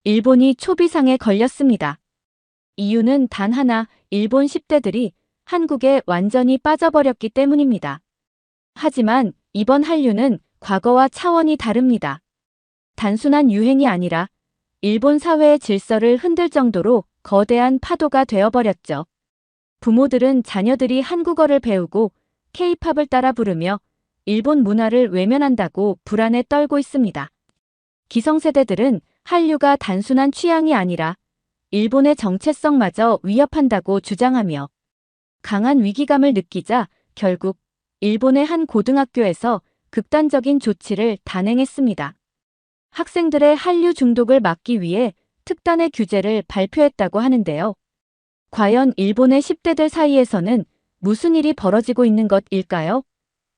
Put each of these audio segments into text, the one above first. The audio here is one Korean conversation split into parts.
일본이 초비상에 걸렸습니다. 이유는 단 하나, 일본 10대들이 한국에 완전히 빠져버렸기 때문입니다. 하지만 이번 한류는 과거와 차원이 다릅니다. 단순한 유행이 아니라 일본 사회의 질서를 흔들 정도로 거대한 파도가 되어버렸죠. 부모들은 자녀들이 한국어를 배우고 K-팝을 따라 부르며 일본 문화를 외면한다고 불안에 떨고 있습니다. 기성세대들은 한류가 단순한 취향이 아니라 일본의 정체성마저 위협한다고 주장하며 강한 위기감을 느끼자 결국 일본의 한 고등학교에서 극단적인 조치를 단행했습니다. 학생들의 한류 중독을 막기 위해 특단의 규제를 발표했다고 하는데요. 과연 일본의 10대들 사이에서는 무슨 일이 벌어지고 있는 것일까요?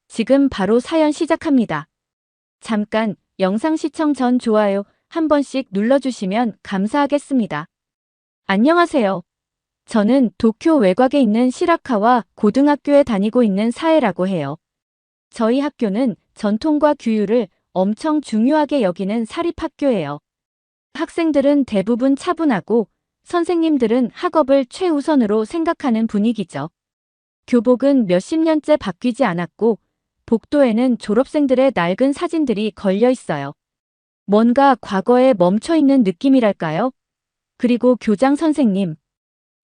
지금 바로 사연 시작합니다. 잠깐 영상 시청 전 좋아요 한 번씩 눌러주시면 감사하겠습니다. 안녕하세요. 저는 도쿄 외곽에 있는 시라카와 고등학교에 다니고 있는 사에라고 해요. 저희 학교는 전통과 규율을 엄청 중요하게 여기는 사립학교예요. 학생들은 대부분 차분하고 선생님들은 학업을 최우선으로 생각하는 분위기죠. 교복은 몇십 년째 바뀌지 않았고 복도에는 졸업생들의 낡은 사진들이 걸려 있어요. 뭔가 과거에 멈춰 있는 느낌이랄까요? 그리고 교장 선생님,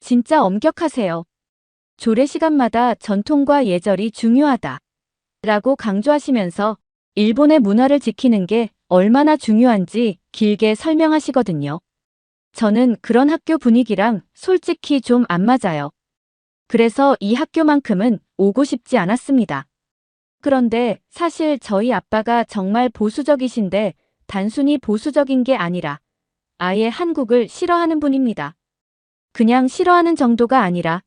진짜 엄격하세요. 조례 시간마다 전통과 예절이 중요하다. 라고 강조하시면서 일본의 문화를 지키는 게 얼마나 중요한지 길게 설명하시거든요. 저는 그런 학교 분위기랑 솔직히 좀 안 맞아요. 그래서 이 학교만큼은 오고 싶지 않았습니다. 그런데 사실 저희 아빠가 정말 보수적이신데 단순히 보수적인 게 아니라 아예 한국을 싫어하는 분입니다. 그냥 싫어하는 정도가 아니라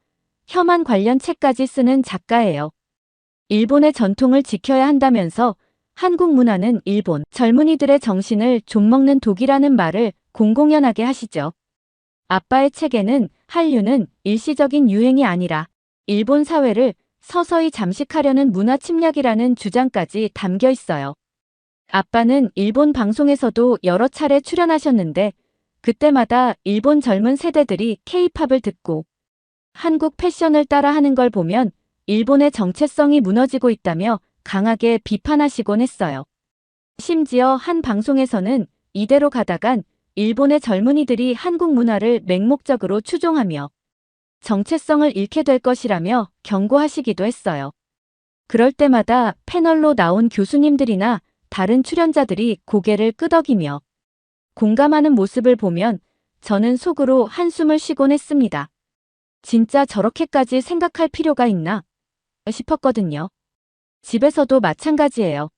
혐한 관련 책까지 쓰는 작가예요. 일본의 전통을 지켜야 한다면서 한국 문화는 일본 젊은이들의 정신을 좀먹는 독이라는 말을 공공연하게 하시죠. 아빠의 책에는 한류는 일시적인 유행이 아니라 일본 사회를 서서히 잠식하려는 문화 침략이라는 주장까지 담겨 있어요. 아빠는 일본 방송에서도 여러 차례 출연하셨는데 그때마다 일본 젊은 세대들이 K-팝을 듣고 한국 패션을 따라하는 걸 보면 일본의 정체성이 무너지고 있다며 강하게 비판하시곤 했어요. 심지어 한 방송에서는 이대로 가다간 일본의 젊은이들이 한국 문화를 맹목적으로 추종하며 정체성을 잃게 될 것이라며 경고하시기도 했어요. 그럴 때마다 패널로 나온 교수님들이나 다른 출연자들이 고개를 끄덕이며 공감하는 모습을 보면 저는 속으로 한숨을 쉬곤 했습니다. 진짜 저렇게까지 생각할 필요가 있나 싶었거든요. 집에서도 마찬가지예요.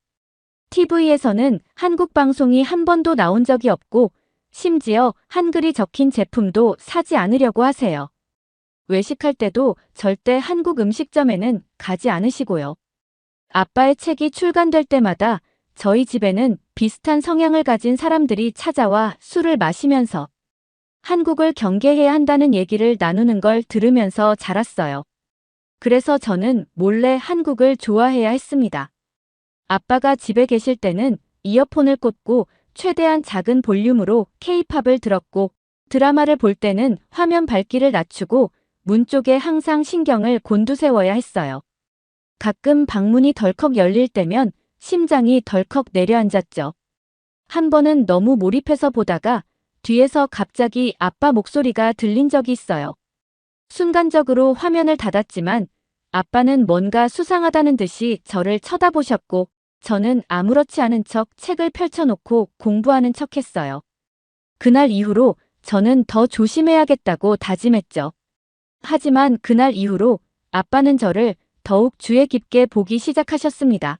TV에서는 한국 방송이 한 번도 나온 적이 없고 심지어 한글이 적힌 제품도 사지 않으려고 하세요. 외식할 때도 절대 한국 음식점에는 가지 않으시고요. 아빠의 책이 출간될 때마다 저희 집에는 비슷한 성향을 가진 사람들이 찾아와 술을 마시면서 한국을 경계해야 한다는 얘기를 나누는 걸 들으면서 자랐어요. 그래서 저는 몰래 한국을 좋아해야 했습니다. 아빠가 집에 계실 때는 이어폰을 꽂고 최대한 작은 볼륨으로 K-팝을 들었고 드라마를 볼 때는 화면 밝기를 낮추고 문 쪽에 항상 신경을 곤두세워야 했어요. 가끔 방문이 덜컥 열릴 때면 심장이 덜컥 내려앉았죠. 한 번은 너무 몰입해서 보다가 뒤에서 갑자기 아빠 목소리가 들린 적이 있어요. 순간적으로 화면을 닫았지만 아빠는 뭔가 수상하다는 듯이 저를 쳐다보셨고 저는 아무렇지 않은 척 책을 펼쳐놓고 공부하는 척했어요. 그날 이후로 저는 더 조심해야겠다고 다짐했죠. 하지만 그날 이후로 아빠는 저를 더욱 주의 깊게 보기 시작하셨습니다.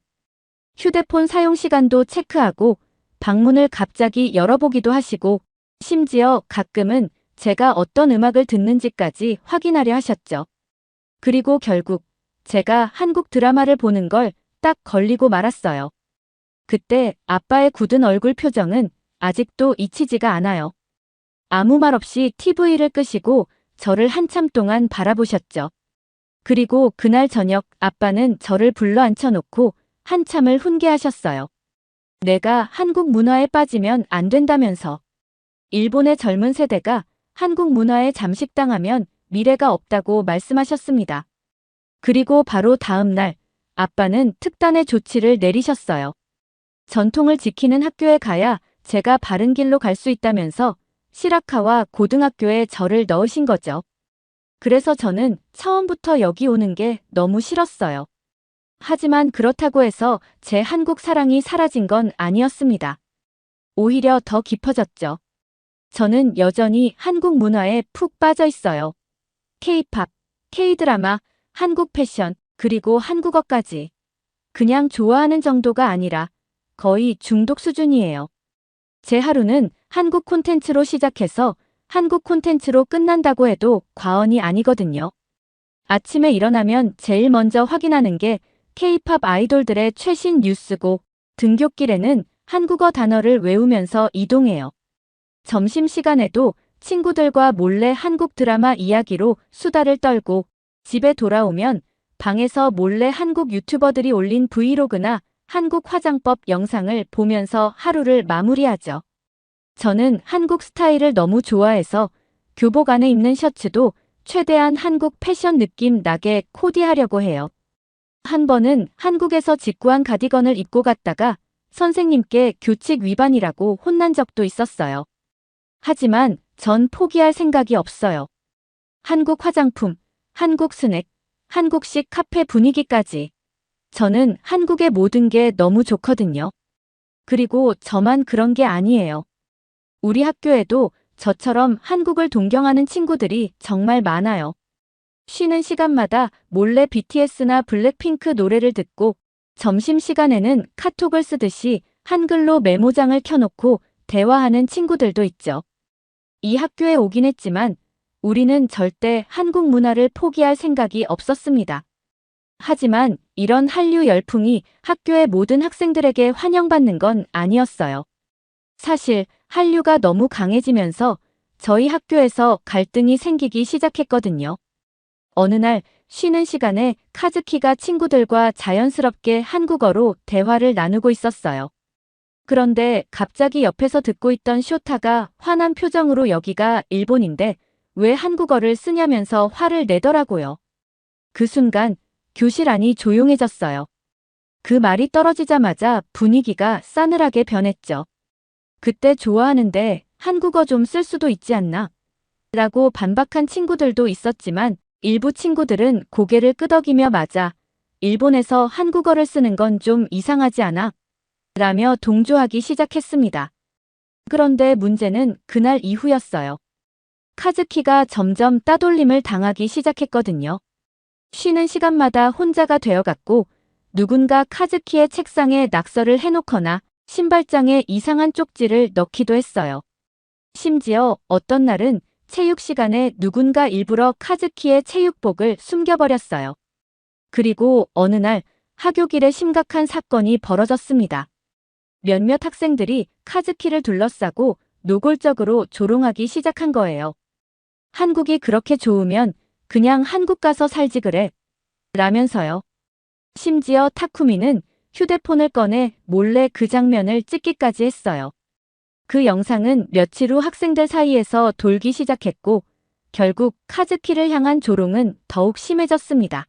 휴대폰 사용 시간도 체크하고 방문을 갑자기 열어보기도 하시고 심지어 가끔은 제가 어떤 음악을 듣는지까지 확인하려 하셨죠. 그리고 결국 제가 한국 드라마를 보는 걸 딱 걸리고 말았어요. 그때 아빠의 굳은 얼굴 표정은 아직도 잊히지가 않아요. 아무 말 없이 TV를 끄시고 저를 한참 동안 바라보셨죠. 그리고 그날 저녁 아빠는 저를 불러 앉혀놓고 한참을 훈계하셨어요. 내가 한국 문화에 빠지면 안 된다면서. 일본의 젊은 세대가 한국 문화에 잠식당하면 미래가 없다고 말씀하셨습니다. 그리고 바로 다음 날 아빠는 특단의 조치를 내리셨어요. 전통을 지키는 학교에 가야 제가 바른 길로 갈 수 있다면서 시라카와 고등학교에 저를 넣으신 거죠. 그래서 저는 처음부터 여기 오는 게 너무 싫었어요. 하지만 그렇다고 해서 제 한국 사랑이 사라진 건 아니었습니다. 오히려 더 깊어졌죠. 저는 여전히 한국 문화에 푹 빠져 있어요. K-팝, K-드라마, 한국 패션, 그리고 한국어까지. 그냥 좋아하는 정도가 아니라 거의 중독 수준이에요. 제 하루는 한국 콘텐츠로 시작해서 한국 콘텐츠로 끝난다고 해도 과언이 아니거든요. 아침에 일어나면 제일 먼저 확인하는 게 K-팝 아이돌들의 최신 뉴스고 등굣길에는 한국어 단어를 외우면서 이동해요. 점심시간에도 친구들과 몰래 한국 드라마 이야기로 수다를 떨고 집에 돌아오면 방에서 몰래 한국 유튜버들이 올린 브이로그나 한국 화장법 영상을 보면서 하루를 마무리하죠. 저는 한국 스타일을 너무 좋아해서 교복 안에 입는 셔츠도 최대한 한국 패션 느낌 나게 코디하려고 해요. 한 번은 한국에서 직구한 가디건을 입고 갔다가 선생님께 규칙 위반이라고 혼난 적도 있었어요. 하지만 전 포기할 생각이 없어요. 한국 화장품, 한국 스낵, 한국식 카페 분위기까지. 저는 한국의 모든 게 너무 좋거든요. 그리고 저만 그런 게 아니에요. 우리 학교에도 저처럼 한국을 동경하는 친구들이 정말 많아요. 쉬는 시간마다 몰래 BTS나 블랙핑크 노래를 듣고 점심시간에는 카톡을 쓰듯이 한글로 메모장을 켜놓고 대화하는 친구들도 있죠. 이 학교에 오긴 했지만 우리는 절대 한국 문화를 포기할 생각이 없었습니다. 하지만 이런 한류 열풍이 학교의 모든 학생들에게 환영받는 건 아니었어요. 사실 한류가 너무 강해지면서 저희 학교에서 갈등이 생기기 시작했거든요. 어느 날 쉬는 시간에 카즈키가 친구들과 자연스럽게 한국어로 대화를 나누고 있었어요. 그런데 갑자기 옆에서 듣고 있던 쇼타가 화난 표정으로 여기가 일본인데 왜 한국어를 쓰냐면서 화를 내더라고요. 그 순간 교실 안이 조용해졌어요. 그 말이 떨어지자마자 분위기가 싸늘하게 변했죠. 그때 좋아하는데 한국어 좀 쓸 수도 있지 않나? 라고 반박한 친구들도 있었지만 일부 친구들은 고개를 끄덕이며 맞아 일본에서 한국어를 쓰는 건 좀 이상하지 않아? 라며 동조하기 시작했습니다. 그런데 문제는 그날 이후였어요. 카즈키가 점점 따돌림을 당하기 시작했거든요. 쉬는 시간마다 혼자가 되어갔고 누군가 카즈키의 책상에 낙서를 해놓거나 신발장에 이상한 쪽지를 넣기도 했어요. 심지어 어떤 날은 체육 시간에 누군가 일부러 카즈키의 체육복을 숨겨버렸어요. 그리고 어느 날 하교길에 심각한 사건이 벌어졌습니다. 몇몇 학생들이 카즈키를 둘러싸고 노골적으로 조롱하기 시작한 거예요. 한국이 그렇게 좋으면 그냥 한국 가서 살지 그래. 라면서요. 심지어 타쿠미는 휴대폰을 꺼내 몰래 그 장면을 찍기까지 했어요. 그 영상은 며칠 후 학생들 사이에서 돌기 시작했고 결국 카즈키를 향한 조롱은 더욱 심해졌습니다.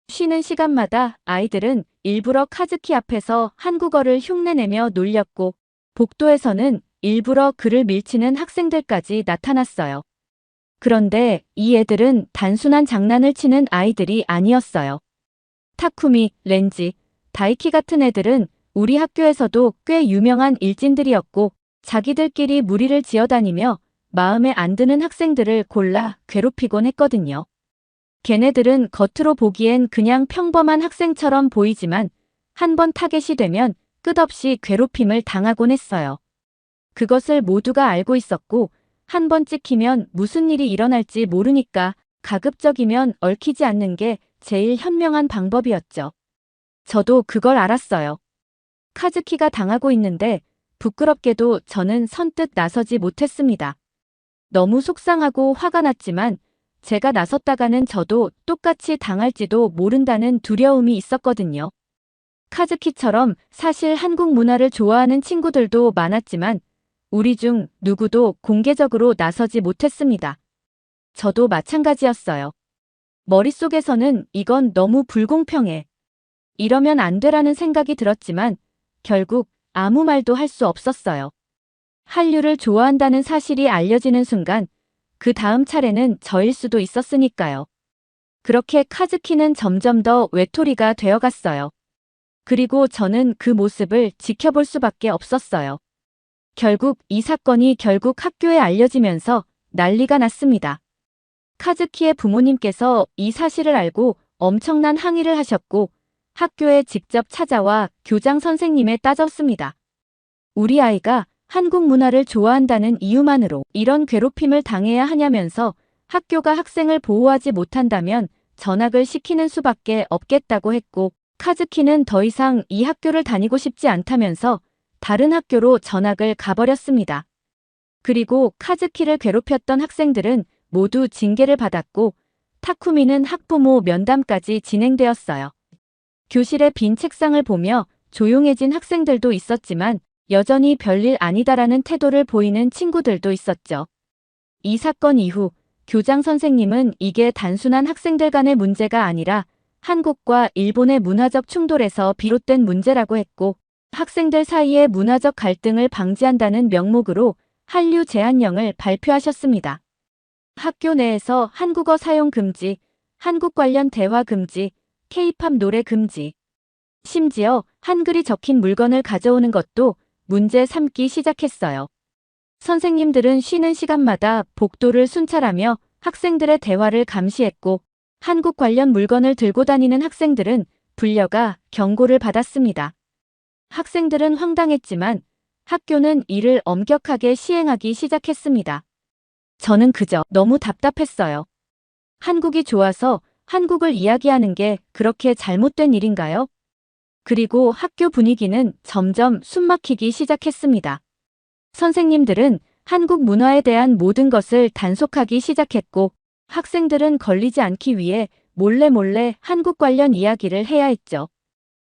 쉬는 시간마다 아이들은 일부러 카즈키 앞에서 한국어를 흉내내며 놀렸고 복도에서는 일부러 그를 밀치는 학생들까지 나타났어요. 그런데 이 애들은 단순한 장난을 치는 아이들이 아니었어요. 타쿠미, 렌지, 다이키 같은 애들은 우리 학교에서도 꽤 유명한 일진들이었고 자기들끼리 무리를 지어다니며 마음에 안 드는 학생들을 골라 괴롭히곤 했거든요. 걔네들은 겉으로 보기엔 그냥 평범한 학생처럼 보이지만 한 번 타겟이 되면 끝없이 괴롭힘을 당하곤 했어요. 그것을 모두가 알고 있었고 한 번 찍히면 무슨 일이 일어날지 모르니까 가급적이면 얽히지 않는 게 제일 현명한 방법이었죠. 저도 그걸 알았어요. 카즈키가 당하고 있는데 부끄럽게도 저는 선뜻 나서지 못했습니다. 너무 속상하고 화가 났지만 제가 나섰다가는 저도 똑같이 당할지도 모른다는 두려움이 있었거든요. 카즈키처럼 사실 한국 문화를 좋아하는 친구들도 많았지만 우리 중 누구도 공개적으로 나서지 못했습니다. 저도 마찬가지였어요. 머릿속에서는 이건 너무 불공평해. 이러면 안 되라는 생각이 들었지만 결국 아무 말도 할 수 없었어요. 한류를 좋아한다는 사실이 알려지는 순간 그 다음 차례는 저일 수도 있었으니까요. 그렇게 카즈키는 점점 더 외톨이가 되어갔어요. 그리고 저는 그 모습을 지켜볼 수밖에 없었어요. 결국 이 사건이 결국 학교에 알려지면서 난리가 났습니다. 카즈키의 부모님께서 이 사실을 알고 엄청난 항의를 하셨고 학교에 직접 찾아와 교장 선생님에 따졌습니다. 우리 아이가 한국 문화를 좋아한다는 이유만으로 이런 괴롭힘을 당해야 하냐면서 학교가 학생을 보호하지 못한다면 전학을 시키는 수밖에 없겠다고 했고 카즈키는 더 이상 이 학교를 다니고 싶지 않다면서 다른 학교로 전학을 가버렸습니다. 그리고 카즈키를 괴롭혔던 학생들은 모두 징계를 받았고 타쿠미는 학부모 면담까지 진행되었어요. 교실의 빈 책상을 보며 조용해진 학생들도 있었지만 여전히 별일 아니다라는 태도를 보이는 친구들도 있었죠. 이 사건 이후 교장 선생님은 이게 단순한 학생들 간의 문제가 아니라 한국과 일본의 문화적 충돌에서 비롯된 문제라고 했고 학생들 사이의 문화적 갈등을 방지한다는 명목으로 한류 제한령을 발표하셨습니다. 학교 내에서 한국어 사용 금지, 한국 관련 대화 금지, K-팝 노래 금지. 심지어 한글이 적힌 물건을 가져오는 것도 문제 삼기 시작했어요. 선생님들은 쉬는 시간마다 복도를 순찰하며 학생들의 대화를 감시했고 한국 관련 물건을 들고 다니는 학생들은 불려가 경고를 받았습니다. 학생들은 황당했지만 학교는 이를 엄격하게 시행하기 시작했습니다. 저는 그저 너무 답답했어요. 한국이 좋아서 한국을 이야기하는 게 그렇게 잘못된 일인가요? 그리고 학교 분위기는 점점 숨막히기 시작했습니다. 선생님들은 한국 문화에 대한 모든 것을 단속하기 시작했고 학생들은 걸리지 않기 위해 몰래 한국 관련 이야기를 해야 했죠.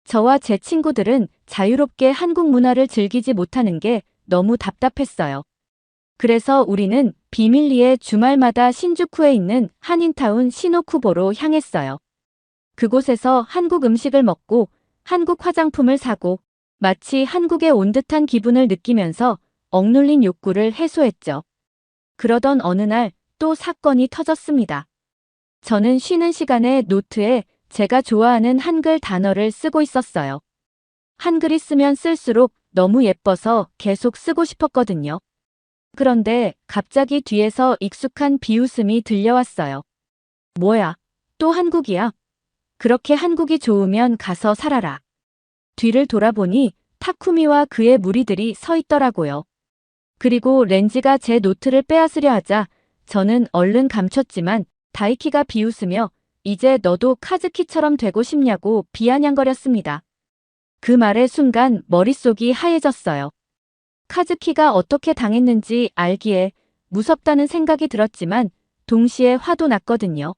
저와 제 친구들은 자유롭게 한국 문화를 즐기지 못하는 게 너무 답답했어요. 그래서 우리는 비밀리에 주말마다 신주쿠에 있는 한인타운 시노쿠보로 향했어요. 그곳에서 한국 음식을 먹고 한국 화장품을 사고 마치 한국에 온 듯한 기분을 느끼면서 억눌린 욕구를 해소했죠. 그러던 어느 날 또 사건이 터졌습니다. 저는 쉬는 시간에 노트에 제가 좋아하는 한글 단어를 쓰고 있었어요. 한글이 쓰면 쓸수록 너무 예뻐서 계속 쓰고 싶었거든요. 그런데 갑자기 뒤에서 익숙한 비웃음이 들려왔어요. 뭐야, 또 한국이야? 그렇게 한국이 좋으면 가서 살아라. 뒤를 돌아보니 타쿠미와 그의 무리들이 서 있더라고요. 그리고 렌지가 제 노트를 빼앗으려 하자 저는 얼른 감췄지만 다이키가 비웃으며 이제 너도 카즈키처럼 되고 싶냐고 비아냥거렸습니다. 그 말의 순간 머릿속이 하얘졌어요. 카즈키가 어떻게 당했는지 알기에 무섭다는 생각이 들었지만 동시에 화도 났거든요.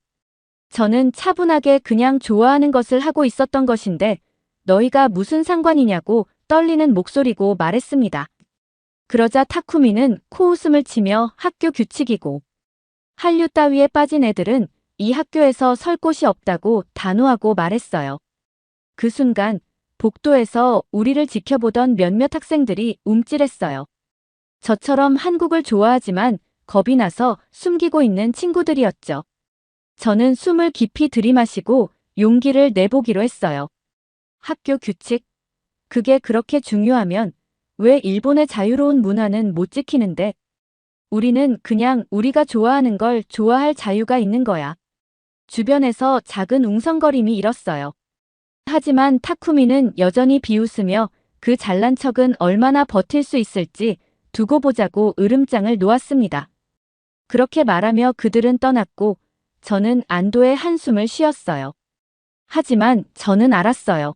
저는 차분하게 그냥 좋아하는 것을 하고 있었던 것인데 너희가 무슨 상관이냐고 떨리는 목소리고 말했습니다. 그러자 타쿠미는 코웃음을 치며 학교 규칙이고 한류 따위에 빠진 애들은 이 학교에서 설 곳이 없다고 단호하고 말했어요. 그 순간 복도에서 우리를 지켜보던 몇몇 학생들이 움찔했어요. 저처럼 한국을 좋아하지만 겁이 나서 숨기고 있는 친구들이었죠. 저는 숨을 깊이 들이마시고 용기를 내보기로 했어요. 학교 규칙? 그게 그렇게 중요하면 왜 일본의 자유로운 문화는 못 지키는데? 우리는 그냥 우리가 좋아하는 걸 좋아할 자유가 있는 거야. 주변에서 작은 웅성거림이 일었어요. 하지만 타쿠미는 여전히 비웃으며 그 잘난 척은 얼마나 버틸 수 있을지 두고 보자고 으름장을 놓았습니다. 그렇게 말하며 그들은 떠났고 저는 안도의 한숨을 쉬었어요. 하지만 저는 알았어요.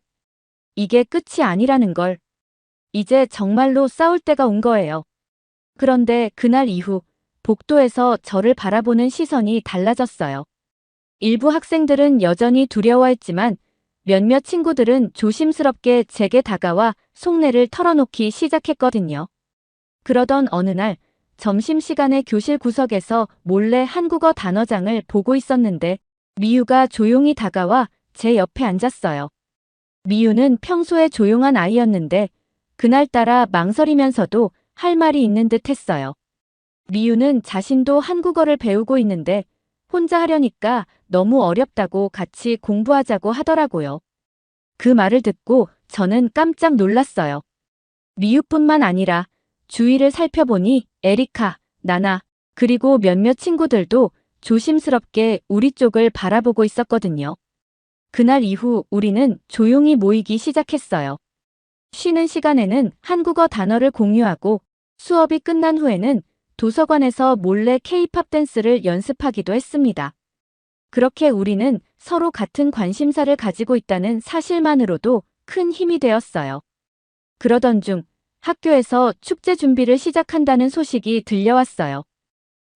이게 끝이 아니라는 걸. 이제 정말로 싸울 때가 온 거예요. 그런데 그날 이후 복도에서 저를 바라보는 시선이 달라졌어요. 일부 학생들은 여전히 두려워했지만 몇몇 친구들은 조심스럽게 제게 다가와 속내를 털어놓기 시작했거든요. 그러던 어느 날 점심시간에 교실 구석에서 몰래 한국어 단어장을 보고 있었는데 미유가 조용히 다가와 제 옆에 앉았어요. 미유는 평소에 조용한 아이였는데 그날따라 망설이면서도 할 말이 있는 듯 했어요. 미유는 자신도 한국어를 배우고 있는데 혼자 하려니까 너무 어렵다고 같이 공부하자고 하더라고요. 그 말을 듣고 저는 깜짝 놀랐어요. 미유뿐만 아니라 주위를 살펴보니 에리카, 나나, 그리고 몇몇 친구들도 조심스럽게 우리 쪽을 바라보고 있었거든요. 그날 이후 우리는 조용히 모이기 시작했어요. 쉬는 시간에는 한국어 단어를 공유하고 수업이 끝난 후에는 도서관에서 몰래 K-팝 댄스를 연습하기도 했습니다. 그렇게 우리는 서로 같은 관심사를 가지고 있다는 사실만으로도 큰 힘이 되었어요. 그러던 중 학교에서 축제 준비를 시작한다는 소식이 들려왔어요.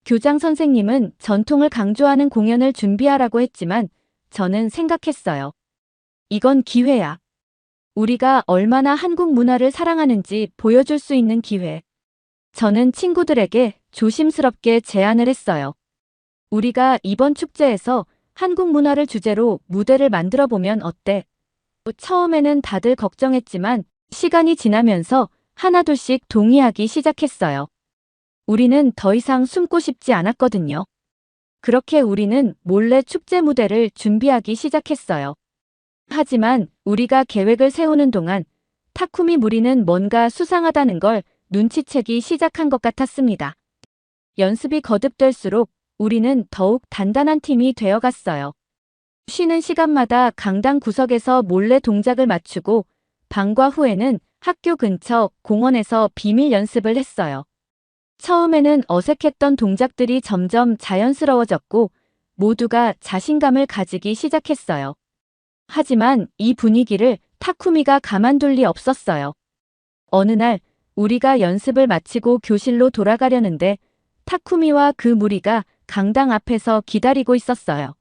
교장 선생님은 전통을 강조하는 공연을 준비하라고 했지만 저는 생각했어요. 이건 기회야. 우리가 얼마나 한국 문화를 사랑하는지 보여줄 수 있는 기회. 저는 친구들에게 조심스럽게 제안을 했어요. 우리가 이번 축제에서 한국 문화를 주제로 무대를 만들어 보면 어때? 처음에는 다들 걱정했지만 시간이 지나면서 하나둘씩 동의하기 시작했어요. 우리는 더 이상 숨고 싶지 않았거든요. 그렇게 우리는 몰래 축제 무대를 준비하기 시작했어요. 하지만 우리가 계획을 세우는 동안 타쿠미 무리는 뭔가 수상하다는 걸 눈치채기 시작한 것 같았습니다. 연습이 거듭될수록 우리는 더욱 단단한 팀이 되어갔어요. 쉬는 시간마다 강당 구석에서 몰래 동작을 맞추고 방과 후에는 학교 근처 공원에서 비밀 연습을 했어요. 처음에는 어색했던 동작들이 점점 자연스러워졌고 모두가 자신감을 가지기 시작했어요. 하지만 이 분위기를 타쿠미가 가만둘 리 없었어요. 어느 날 우리가 연습을 마치고 교실로 돌아가려는데 타쿠미와 그 무리가 강당 앞에서 기다리고 있었어요.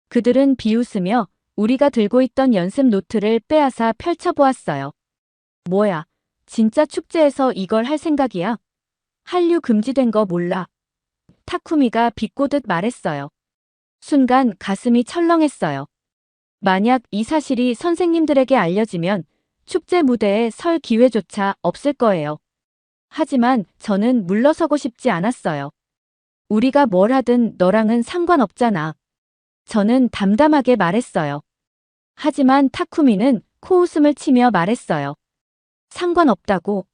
그들은 비웃으며 우리가 들고 있던 연습 노트를 빼앗아 펼쳐보았어요. 뭐야, 진짜 축제에서 이걸 할 생각이야? 한류 금지된 거 몰라. 타쿠미가 비꼬듯 말했어요. 순간 가슴이 철렁했어요. 만약 이 사실이 선생님들에게 알려지면 축제 무대에 설 기회조차 없을 거예요. 하지만 저는 물러서고 싶지 않았어요. 우리가 뭘 하든 너랑은 상관없잖아. 저는 담담하게 말했어요. 하지만 타쿠미는 코웃음을 치며 말했어요. 상관없다고.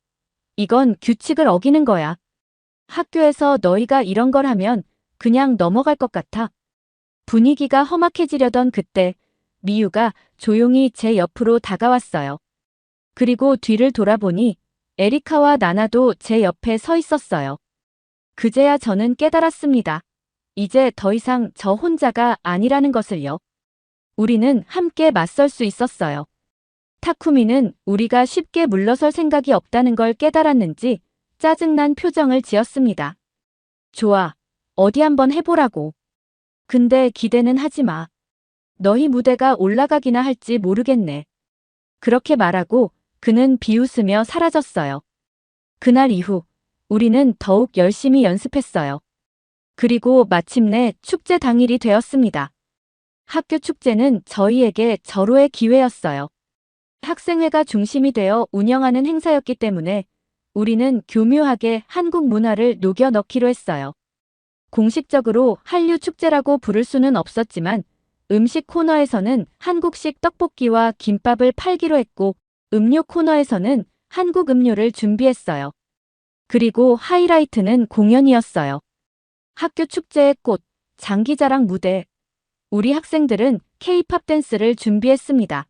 이건 규칙을 어기는 거야. 학교에서 너희가 이런 걸 하면 그냥 넘어갈 것 같아. 분위기가 험악해지려던 그때 미유가 조용히 제 옆으로 다가왔어요. 그리고 뒤를 돌아보니 에리카와 나나도 제 옆에 서 있었어요. 그제야 저는 깨달았습니다. 이제 더 이상 저 혼자가 아니라는 것을요. 우리는 함께 맞설 수 있었어요. 타쿠미는 우리가 쉽게 물러설 생각이 없다는 걸 깨달았는지 짜증난 표정을 지었습니다. 좋아. 어디 한번 해보라고. 근데 기대는 하지 마. 너희 무대가 올라가기나 할지 모르겠네. 그렇게 말하고 그는 비웃으며 사라졌어요. 그날 이후 우리는 더욱 열심히 연습했어요. 그리고 마침내 축제 당일이 되었습니다. 학교 축제는 저희에게 절호의 기회였어요. 학생회가 중심이 되어 운영하는 행사였기 때문에 우리는 교묘하게 한국 문화를 녹여 넣기로 했어요. 공식적으로 한류 축제라고 부를 수는 없었지만 음식 코너에서는 한국식 떡볶이와 김밥을 팔기로 했고 음료 코너에서는 한국 음료를 준비했어요. 그리고 하이라이트는 공연이었어요. 학교 축제의 꽃, 장기자랑 무대. 우리 학생들은 K-팝 댄스를 준비했습니다.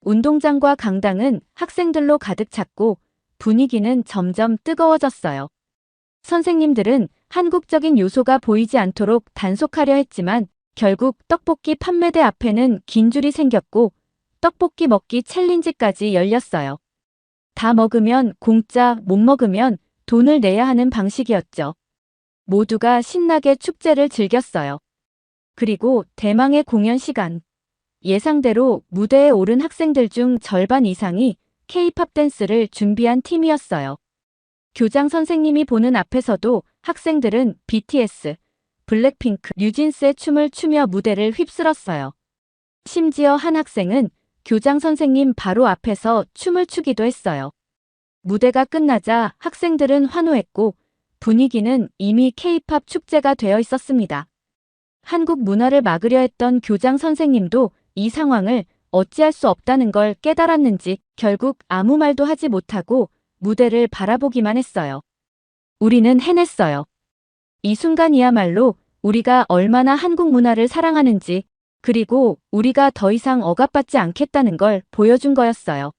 운동장과 강당은 학생들로 가득 찼고 분위기는 점점 뜨거워졌어요. 선생님들은 한국적인 요소가 보이지 않도록 단속하려 했지만 결국 떡볶이 판매대 앞에는 긴 줄이 생겼고 떡볶이 먹기 챌린지까지 열렸어요. 다 먹으면 공짜, 못 먹으면 돈을 내야 하는 방식이었죠. 모두가 신나게 축제를 즐겼어요. 그리고 대망의 공연 시간. 예상대로 무대에 오른 학생들 중 절반 이상이 K-팝 댄스를 준비한 팀이었어요. 교장 선생님이 보는 앞에서도 학생들은 BTS, 블랙핑크, 뉴진스의 춤을 추며 무대를 휩쓸었어요. 심지어 한 학생은 교장 선생님 바로 앞에서 춤을 추기도 했어요. 무대가 끝나자 학생들은 환호했고 분위기는 이미 K-팝 축제가 되어 있었습니다. 한국 문화를 막으려 했던 교장 선생님도 이 상황을 어찌할 수 없다는 걸 깨달았는지 결국 아무 말도 하지 못하고 무대를 바라보기만 했어요. 우리는 해냈어요. 이 순간이야말로 우리가 얼마나 한국 문화를 사랑하는지, 그리고 우리가 더 이상 억압받지 않겠다는 걸 보여준 거였어요.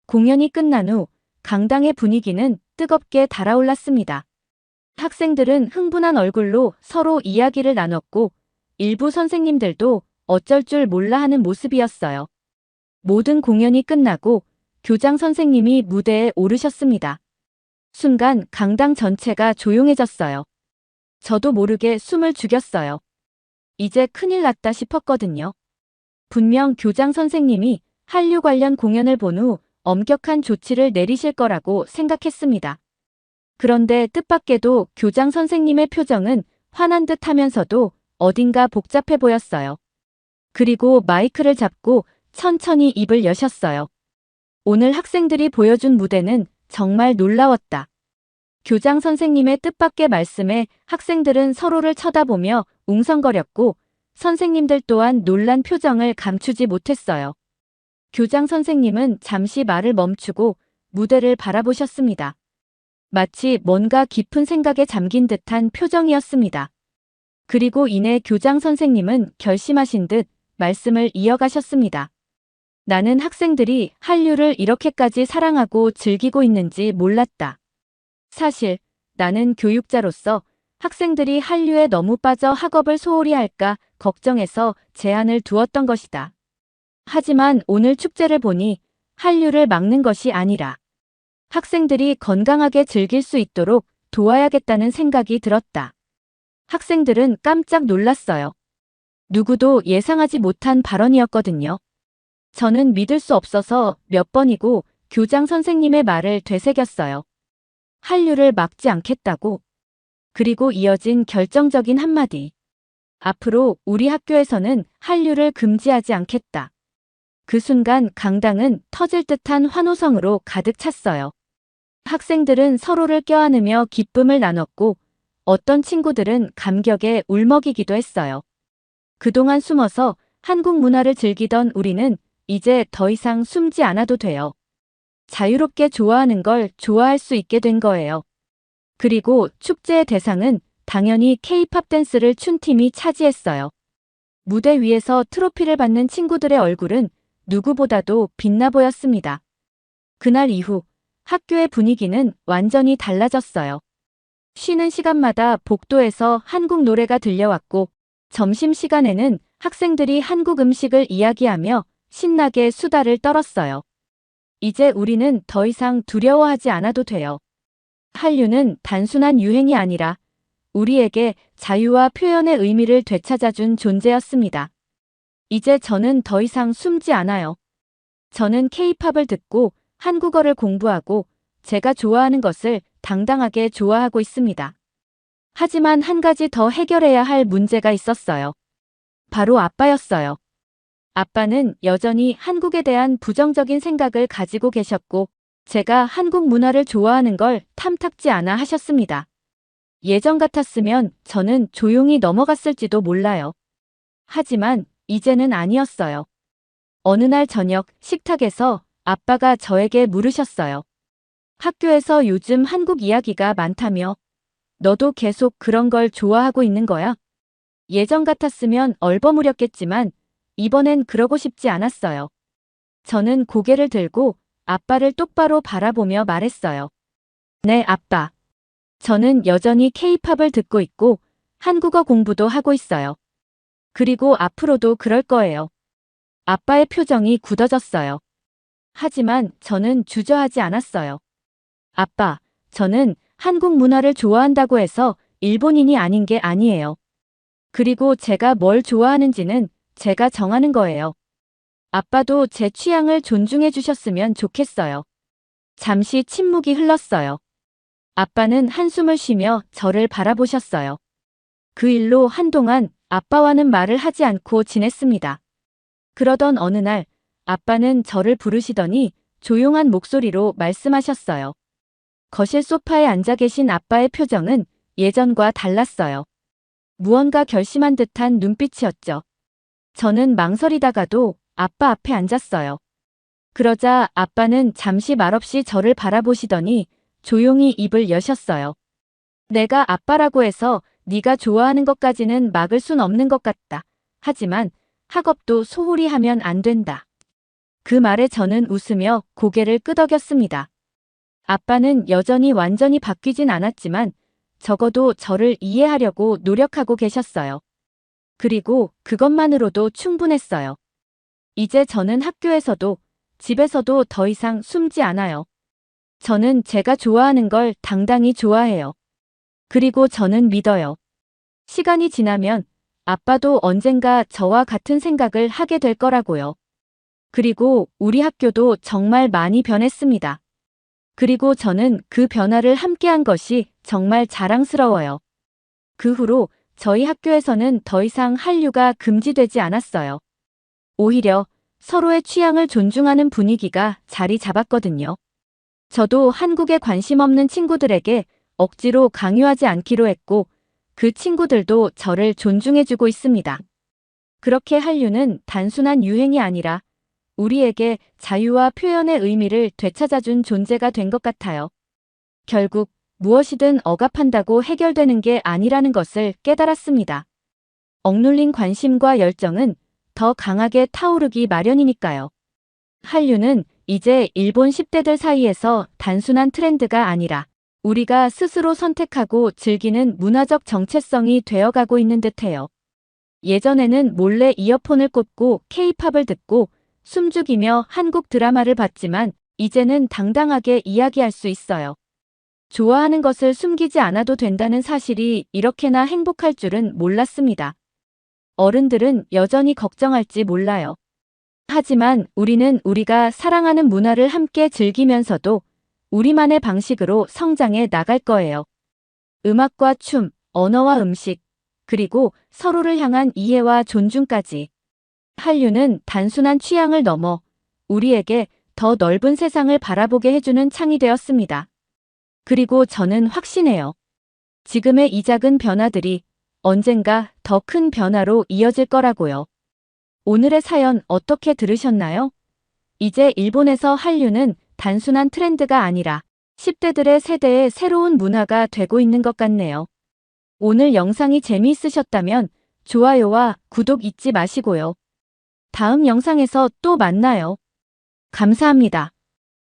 공연이 끝난 후 강당의 분위기는 뜨겁게 달아올랐습니다. 학생들은 흥분한 얼굴로 서로 이야기를 나눴고 일부 선생님들도 어쩔 줄 몰라 하는 모습이었어요. 모든 공연이 끝나고 교장 선생님이 무대에 오르셨습니다. 순간 강당 전체가 조용해졌어요. 저도 모르게 숨을 죽였어요. 이제 큰일 났다 싶었거든요. 분명 교장 선생님이 한류 관련 공연을 본 후 엄격한 조치를 내리실 거라고 생각했습니다. 그런데 뜻밖에도 교장 선생님의 표정은 화난 듯 하면서도 어딘가 복잡해 보였어요. 그리고 마이크를 잡고 천천히 입을 여셨어요. 오늘 학생들이 보여준 무대는 정말 놀라웠다. 교장 선생님의 뜻밖의 말씀에 학생들은 서로를 쳐다보며 웅성거렸고 선생님들 또한 놀란 표정을 감추지 못했어요. 교장 선생님은 잠시 말을 멈추고 무대를 바라보셨습니다. 마치 뭔가 깊은 생각에 잠긴 듯한 표정이었습니다. 그리고 이내 교장 선생님은 결심하신 듯 말씀을 이어가셨습니다. 나는 학생들이 한류를 이렇게까지 사랑하고 즐기고 있는지 몰랐다. 사실 나는 교육자로서 학생들이 한류에 너무 빠져 학업을 소홀히 할까 걱정해서 제한을 두었던 것이다. 하지만 오늘 축제를 보니 한류를 막는 것이 아니라 학생들이 건강하게 즐길 수 있도록 도와야겠다는 생각이 들었다. 학생들은 깜짝 놀랐어요. 누구도 예상하지 못한 발언이었거든요. 저는 믿을 수 없어서 몇 번이고 교장 선생님의 말을 되새겼어요. 한류를 막지 않겠다고. 그리고 이어진 결정적인 한마디. 앞으로 우리 학교에서는 한류를 금지하지 않겠다. 그 순간 강당은 터질 듯한 환호성으로 가득 찼어요. 학생들은 서로를 껴안으며 기쁨을 나눴고 어떤 친구들은 감격에 울먹이기도 했어요. 그동안 숨어서 한국 문화를 즐기던 우리는 이제 더 이상 숨지 않아도 돼요. 자유롭게 좋아하는 걸 좋아할 수 있게 된 거예요. 그리고 축제의 대상은 당연히 K-팝 댄스를 춘 팀이 차지했어요. 무대 위에서 트로피를 받는 친구들의 얼굴은 누구보다도 빛나 보였습니다. 그날 이후 학교의 분위기는 완전히 달라졌어요. 쉬는 시간마다 복도에서 한국 노래가 들려왔고 점심시간에는 학생들이 한국 음식을 이야기하며 신나게 수다를 떨었어요. 이제 우리는 더 이상 두려워하지 않아도 돼요. 한류는 단순한 유행이 아니라 우리에게 자유와 표현의 의미를 되찾아준 존재였습니다. 이제 저는 더 이상 숨지 않아요. 저는 K-팝을 듣고 한국어를 공부하고 제가 좋아하는 것을 당당하게 좋아하고 있습니다. 하지만 한 가지 더 해결해야 할 문제가 있었어요. 바로 아빠였어요. 아빠는 여전히 한국에 대한 부정적인 생각을 가지고 계셨고 제가 한국 문화를 좋아하는 걸 탐탁지 않아 하셨습니다. 예전 같았으면 저는 조용히 넘어갔을지도 몰라요. 하지만 이제는 아니었어요. 어느 날 저녁 식탁에서 아빠가 저에게 물으셨어요. 학교에서 요즘 한국 이야기가 많다며 너도 계속 그런 걸 좋아하고 있는 거야? 예전 같았으면 얼버무렸겠지만 이번엔 그러고 싶지 않았어요. 저는 고개를 들고 아빠를 똑바로 바라보며 말했어요. 네, 아빠. 저는 여전히 K-팝을 듣고 있고 한국어 공부도 하고 있어요. 그리고 앞으로도 그럴 거예요. 아빠의 표정이 굳어졌어요. 하지만 저는 주저하지 않았어요. 아빠, 저는 한국 문화를 좋아한다고 해서 일본인이 아닌 게 아니에요. 그리고 제가 뭘 좋아하는지는 제가 정하는 거예요. 아빠도 제 취향을 존중해 주셨으면 좋겠어요. 잠시 침묵이 흘렀어요. 아빠는 한숨을 쉬며 저를 바라보셨어요. 그 일로 한동안 아빠와는 말을 하지 않고 지냈습니다. 그러던 어느 날 아빠는 저를 부르시더니 조용한 목소리로 말씀하셨어요. 거실 소파에 앉아 계신 아빠의 표정은 예전과 달랐어요. 무언가 결심한 듯한 눈빛이었죠. 저는 망설이다가도 아빠 앞에 앉았어요. 그러자 아빠는 잠시 말없이 저를 바라보시더니 조용히 입을 여셨어요. 내가 아빠라고 해서 네가 좋아하는 것까지는 막을 순 없는 것 같다. 하지만 학업도 소홀히 하면 안 된다. 그 말에 저는 웃으며 고개를 끄덕였습니다. 아빠는 여전히 완전히 바뀌진 않았지만 적어도 저를 이해하려고 노력하고 계셨어요. 그리고 그것만으로도 충분했어요. 이제 저는 학교에서도 집에서도 더 이상 숨지 않아요. 저는 제가 좋아하는 걸 당당히 좋아해요. 그리고 저는 믿어요. 시간이 지나면 아빠도 언젠가 저와 같은 생각을 하게 될 거라고요. 그리고 우리 학교도 정말 많이 변했습니다. 그리고 저는 그 변화를 함께한 것이 정말 자랑스러워요. 그 후로 저희 학교에서는 더 이상 한류가 금지되지 않았어요. 오히려 서로의 취향을 존중하는 분위기가 자리 잡았거든요. 저도 한국에 관심 없는 친구들에게 억지로 강요하지 않기로 했고 그 친구들도 저를 존중해주고 있습니다. 그렇게 한류는 단순한 유행이 아니라 우리에게 자유와 표현의 의미를 되찾아준 존재가 된 것 같아요. 결국 무엇이든 억압한다고 해결되는 게 아니라는 것을 깨달았습니다. 억눌린 관심과 열정은 더 강하게 타오르기 마련이니까요. 한류는 이제 일본 10대들 사이에서 단순한 트렌드가 아니라 우리가 스스로 선택하고 즐기는 문화적 정체성이 되어가고 있는 듯해요. 예전에는 몰래 이어폰을 꽂고 K-팝을 듣고 숨죽이며 한국 드라마를 봤지만 이제는 당당하게 이야기할 수 있어요. 좋아하는 것을 숨기지 않아도 된다는 사실이 이렇게나 행복할 줄은 몰랐습니다. 어른들은 여전히 걱정할지 몰라요. 하지만 우리는 우리가 사랑하는 문화를 함께 즐기면서도 우리만의 방식으로 성장해 나갈 거예요. 음악과 춤, 언어와 음식, 그리고 서로를 향한 이해와 존중까지. 한류는 단순한 취향을 넘어 우리에게 더 넓은 세상을 바라보게 해주는 창이 되었습니다. 그리고 저는 확신해요. 지금의 이 작은 변화들이 언젠가 더 큰 변화로 이어질 거라고요. 오늘의 사연 어떻게 들으셨나요? 이제 일본에서 한류는 단순한 트렌드가 아니라 10대들의 세대의 새로운 문화가 되고 있는 것 같네요. 오늘 영상이 재미있으셨다면 좋아요와 구독 잊지 마시고요. 다음 영상에서 또 만나요. 감사합니다.